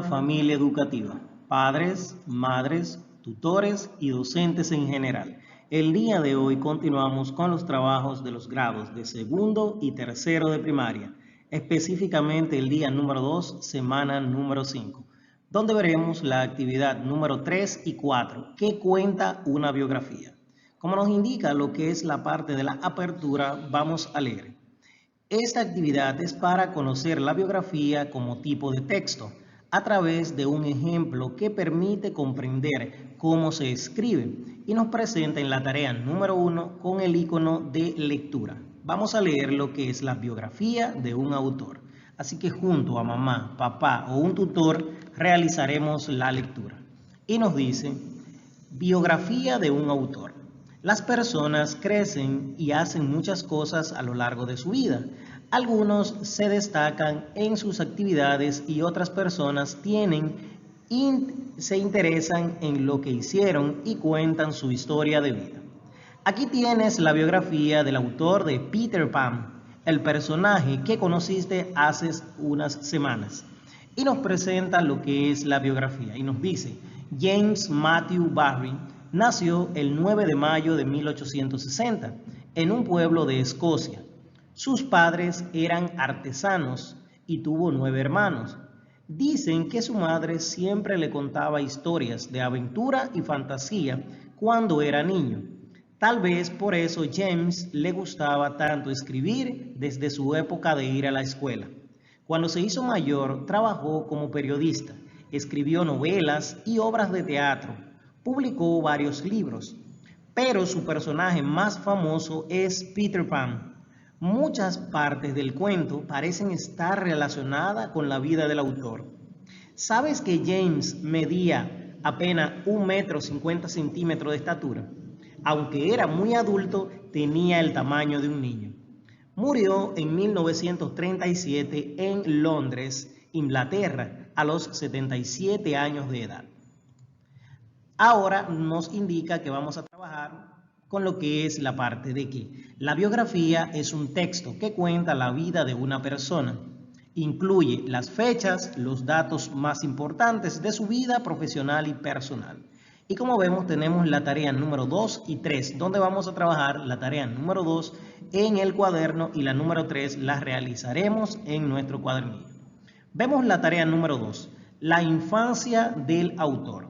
Estimada familia educativa, padres, madres, tutores y docentes en general, el día de hoy continuamos con los trabajos de los grados de segundo y tercero de primaria, específicamente el día número 2, semana número 5, donde veremos la actividad número 3 y 4, que cuenta una biografía. Como nos indica lo que es la parte de la apertura, vamos a leer. Esta actividad es para conocer la biografía como tipo de texto a través de un ejemplo que permite comprender cómo se escribe y nos presenta en la tarea número 1 con el icono de lectura. Vamos a leer lo que es la biografía de un autor. Así que junto a mamá, papá o un tutor realizaremos la lectura. Y nos dice, biografía de un autor. Las personas crecen y hacen muchas cosas a lo largo de su vida. Algunos se destacan en sus actividades y otras personas se interesan en lo que hicieron y cuentan su historia de vida. Aquí tienes la biografía del autor de Peter Pan, el personaje que conociste hace unas semanas. Y nos presenta lo que es la biografía y nos dice, James Matthew Barrie nació el 9 de mayo de 1860 en un pueblo de Escocia. Sus padres eran artesanos y tuvo 9 hermanos. Dicen que su madre siempre le contaba historias de aventura y fantasía cuando era niño. Tal vez por eso James le gustaba tanto escribir desde su época de ir a la escuela. Cuando se hizo mayor, trabajó como periodista, escribió novelas y obras de teatro, publicó varios libros, pero su personaje más famoso es Peter Pan. Muchas partes del cuento parecen estar relacionadas con la vida del autor. ¿Sabes que James medía apenas 1,50 m de estatura? Aunque era muy adulto, tenía el tamaño de un niño. Murió en 1937 en Londres, Inglaterra, a los 77 años de edad. Ahora nos indica que vamos a trabajar con lo que es la parte de que la biografía es un texto que cuenta la vida de una persona. Incluye las fechas, los datos más importantes de su vida profesional y personal. Y como vemos tenemos la tarea número 2 y 3, donde vamos a trabajar la tarea número 2 en el cuaderno y la número 3 la realizaremos en nuestro cuadernillo. Vemos la tarea número 2, la infancia del autor.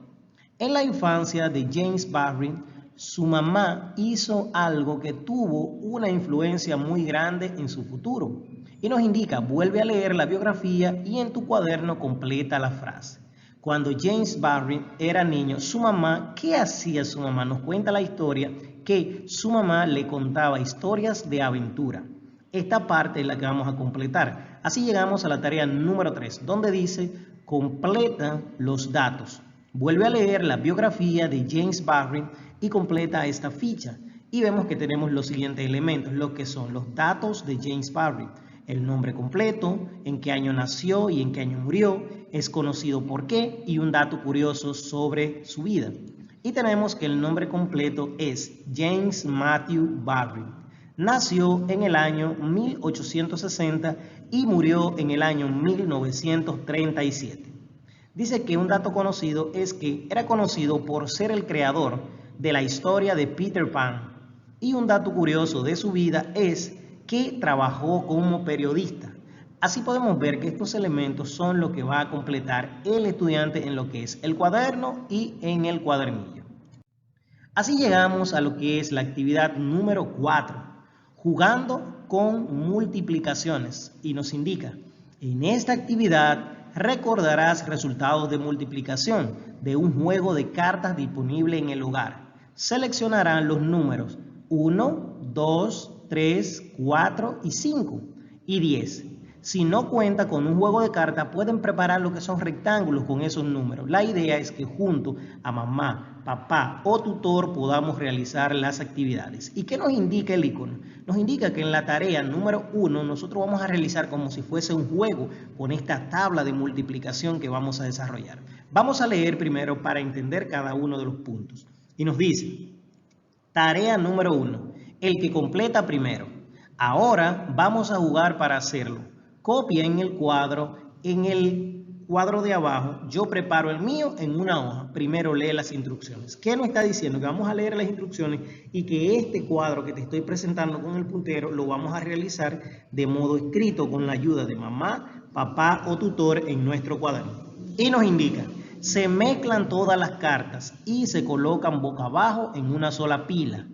En la infancia de James Barrie, su mamá hizo algo que tuvo una influencia muy grande en su futuro. Y nos indica, vuelve a leer la biografía y en tu cuaderno completa la frase. Cuando James Barrie era niño, su mamá, ¿qué hacía su mamá? Nos cuenta la historia que su mamá le contaba historias de aventura. Esta parte es la que vamos a completar. Así llegamos a la tarea número 3, donde dice, completa los datos. Vuelve a leer la biografía de James Barrie y completa esta ficha. Y vemos que tenemos los siguientes elementos, lo que son los datos de James Barrie. El nombre completo, en qué año nació y en qué año murió, es conocido por qué y un dato curioso sobre su vida. Y tenemos que el nombre completo es James Matthew Barrie. Nació en el año 1860 y murió en el año 1937. Dice que un dato conocido es que era conocido por ser el creador de la historia de Peter Pan. Y un dato curioso de su vida es que trabajó como periodista. Así podemos ver que estos elementos son lo que va a completar el estudiante en lo que es el cuaderno y en el cuadernillo. Así llegamos a lo que es la actividad número 4, jugando con multiplicaciones. Y nos indica, en esta actividad recordarás resultados de multiplicación de un juego de cartas disponible en el hogar. Seleccionarán los números 1, 2, 3, 4 y 5 y 10. Si no cuenta con un juego de cartas, pueden preparar lo que son rectángulos con esos números. La idea es que junto a mamá, papá o tutor podamos realizar las actividades. ¿Y qué nos indica el icono? Nos indica que en la tarea número 1 nosotros vamos a realizar como si fuese un juego con esta tabla de multiplicación que vamos a desarrollar. Vamos a leer primero para entender cada uno de los puntos. Y nos dice, tarea número 1, el que completa primero. Ahora vamos a jugar para hacerlo. Copia en el cuadro, en el cuadro de abajo, yo preparo el mío en una hoja. Primero lee las instrucciones. ¿Qué nos está diciendo? Que vamos a leer las instrucciones y que este cuadro que te estoy presentando con el puntero lo vamos a realizar de modo escrito con la ayuda de mamá, papá o tutor en nuestro cuaderno. Y nos indica, se mezclan todas las cartas y se colocan boca abajo en una sola pila.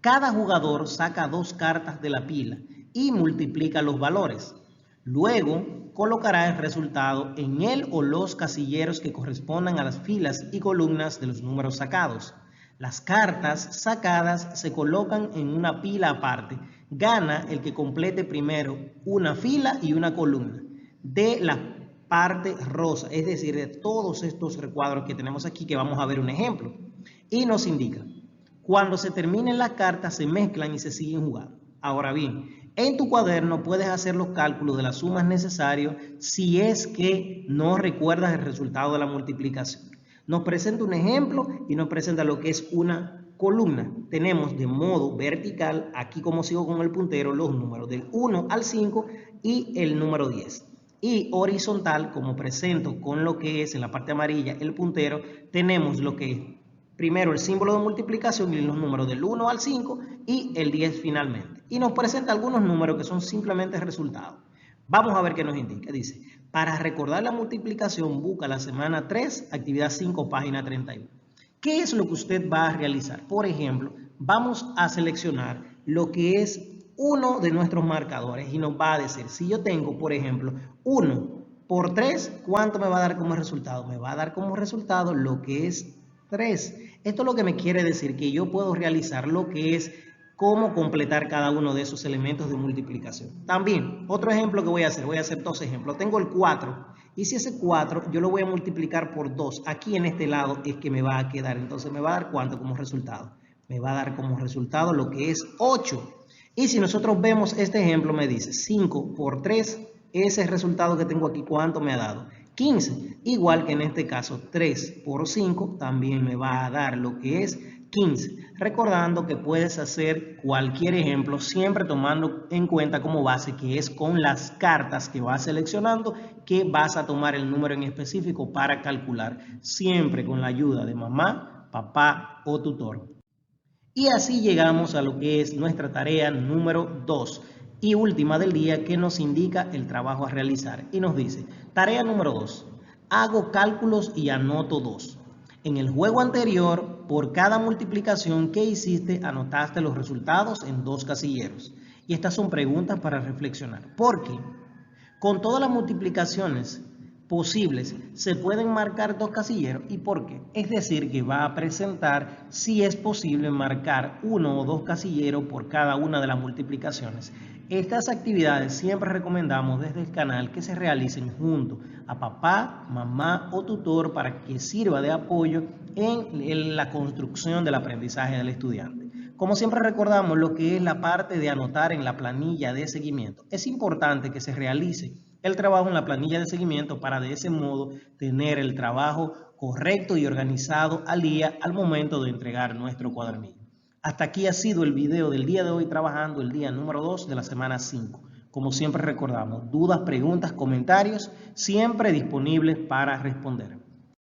Cada jugador saca 2 cartas de la pila y multiplica los valores. Luego colocará el resultado en el o los casilleros que correspondan a las filas y columnas de los números sacados. Las cartas sacadas se colocan en una pila aparte. Gana el que complete primero una fila y una columna de la parte rosa, es decir, de todos estos recuadros que tenemos aquí, que vamos a ver un ejemplo. Y nos indica, cuando se terminen las cartas se mezclan y se siguen jugando. Ahora bien, en tu cuaderno puedes hacer los cálculos de las sumas necesarios si es que no recuerdas el resultado de la multiplicación. Nos presenta un ejemplo y nos presenta lo que es una columna. Tenemos de modo vertical, aquí como sigo con el puntero, los números del 1 al 5 y el número 10. Y horizontal, como presento con lo que es en la parte amarilla el puntero, tenemos lo que es primero el símbolo de multiplicación y los números del 1 al 5 y el 10 finalmente. Y nos presenta algunos números que son simplemente resultados. Vamos a ver qué nos indica. Dice, para recordar la multiplicación, busca la semana 3, actividad 5, página 31. ¿Qué es lo que usted va a realizar? Por ejemplo, vamos a seleccionar lo que es uno de nuestros marcadores y nos va a decir, si yo tengo, por ejemplo, 1 por 3, ¿cuánto me va a dar como resultado? Me va a dar como resultado lo que es 3. Esto es lo que me quiere decir que yo puedo realizar lo que es cómo completar cada uno de esos elementos de multiplicación. También, otro ejemplo que voy a hacer 2 ejemplos. Tengo el 4 y si ese 4 yo lo voy a multiplicar por 2, aquí en este lado es que me va a quedar. Entonces me va a dar ¿cuánto como resultado? Me va a dar como resultado lo que es 8. Y si nosotros vemos este ejemplo me dice 5 por 3, ese resultado que tengo aquí, ¿cuánto me ha dado? 15, igual que en este caso 3 por 5 también me va a dar lo que es 15. Recordando que puedes hacer cualquier ejemplo siempre tomando en cuenta como base que es con las cartas que vas seleccionando que vas a tomar el número en específico para calcular, siempre con la ayuda de mamá, papá o tutor. Y así llegamos a lo que es nuestra tarea número 2 y última del día, que nos indica el trabajo a realizar. Y nos dice, tarea número 2, hago cálculos y anoto 2. En el juego anterior, por cada multiplicación que hiciste, anotaste los resultados en 2 casilleros. Y estas son preguntas para reflexionar. Porque con todas las multiplicaciones posibles se pueden marcar 2 casilleros. ¿Y por qué? Es decir, que va a presentar si es posible marcar 1 o 2 casilleros por cada una de las multiplicaciones. Estas actividades siempre recomendamos desde el canal que se realicen junto a papá, mamá o tutor para que sirva de apoyo en la construcción del aprendizaje del estudiante. Como siempre recordamos lo que es la parte de anotar en la planilla de seguimiento. Es importante que se realice el trabajo en la planilla de seguimiento para de ese modo tener el trabajo correcto y organizado al día al momento de entregar nuestro cuadernillo. Hasta aquí ha sido el video del día de hoy trabajando el día número 2 de la semana 5. Como siempre recordamos, dudas, preguntas, comentarios, siempre disponibles para responder.